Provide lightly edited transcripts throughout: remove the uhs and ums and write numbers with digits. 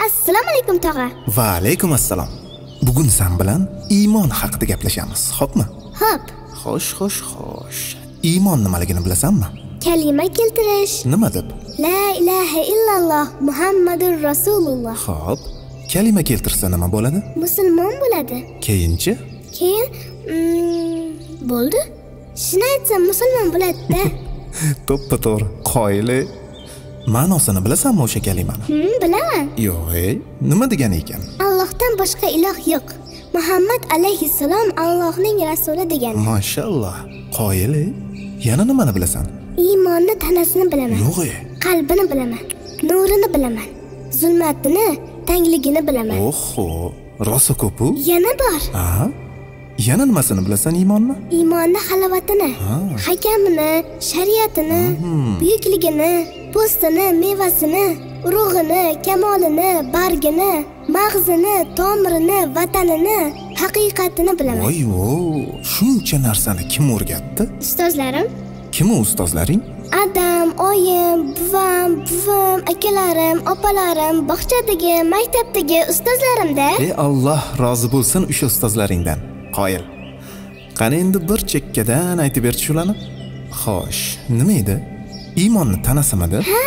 Assalomu alaykum tog'a. Va alaykum assalom. Bugun sen bilan iymon haqida gaplashamiz, xo'pmi? Xo'p. Xo'sh. Iymon nimaligini bilasanmi? Kalima keltirish. Nima deb? La ilaha illalloh Muhammadur Rasululloh. Xo'p. Kalima keltirsa nima bo'ladi? Musulmon bo'ladi. Keyinchi? Keyin bo'ldi. Shuni aytsam musulmon bo'ladi-da. To'ppa-to'g'ri. Qoyili. Ma'nosini bilasanmi o'sha kalimani? Bilaman. Yo'q, nima degani ekan? Allohdan boshqa iloh yo'q. Muhammad alayhissalom Allohning rasuli degani. Mashalloh. Qoyili. Yana nimani bilasan? Iymonni tanasini bilaman. Yo'q. Qalbini bilaman. Nurini bilaman. Zulmatini, tangligini bilaman. Oho, rosa ko'p-ku. Yana bor. Ha? Yana nimasini bilasan iymonni? Iymonni halovatini, hakamini, shariatini, buyukligini, postini, mevasini, urug'ini, kamolini, bargini, mag'zini, tomirini, vatanini, haqiqatini bilaman. Voy, shuncha narsani kim o'rgatdi? Ustozlarim. Kim u ustozlaring? Adam, oyim, buvim, akalarim, opalarim, bog'chadagi, maktabdagi ustozlarim-da. Alloh rozi bo'lsin o'sha ustozlaringdan. Qoyil. Qani endi bir chekkadan aytib berchi shularni. Xo'sh, nima edi? Iymonni tanasimi-da? Ha,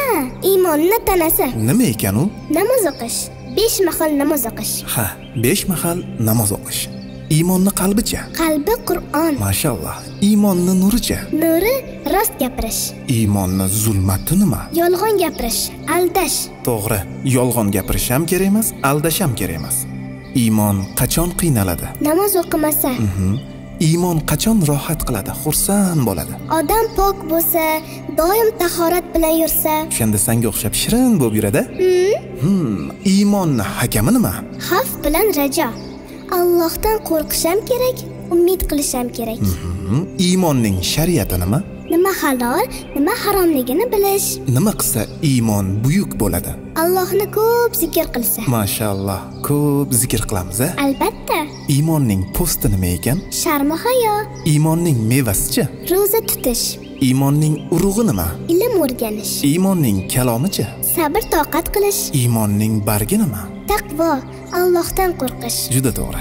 iymonni tanasi. Nima ekan u? Namoz o'qish. 5 mahal namoz o'qish. Ha, 5 mahal namoz o'qish. Iymonni qalbicha. Qalbi Qur'on. Mashalloh. Iymonni nuricha. Nuri rost gapirish. Iymonni zulmati nima? Yolg'on gapirish, aldash. To'g'ri, yolg'on gapirish ham kerak emas, aldash ham kerak emas. Iymon qachon qiynaladi? Namoz o'qimasa. Iymon qachon rohat qiladi, xursand bo'ladi? Odam pok bo'lsa, doim tahorat bilan yursa. O'shanda senga o'xshab shirin bo'lib yuradi? Iymonni hakami nima? Xavf bilan rajo. Allohdan qo'rqish ham kerak, umid qilish ham kerak. Iymonning shariati nima? Nima halol, nima haromligini bilish. Nima qilsa iymon buyuk bo'ladi? Allohni ko'p zikr qilsa. Mashalloh, ko'p zikr qilamiz-a? Albatta. Iymonning posti nima ekan? Sharm hayo. Iymonning mevasichi? Roza tutish. Iymonning urug'i nima? Ilm o'rganish. Iymonning kalomichi? Sabr toqat qilish. Iymonning bargi nima? Taqvo, Allohdan qo'rqish. Juda to'g'ri.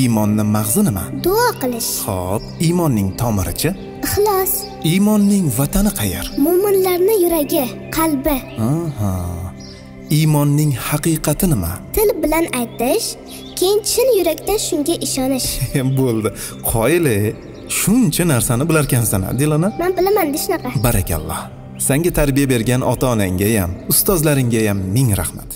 Iymonning mag'zi nima? Duo qilish. Xo'p, iymonning tomirichi? Ixlos. Iymonning vatani qayer? Mo'minlarning yuragi, qalbi. Iymonning haqiqati nima? Til bilan aytish, keyin chin yurakdan shunga ishonish. Bo'ldi. Qoyili, shuncha narsani bilarkansan, Dilona? Men bilaman-da shunaqa. Barakalloh. Senga tarbiya bergan ota-onangga ham, ustozlaringga ham ming rahmat.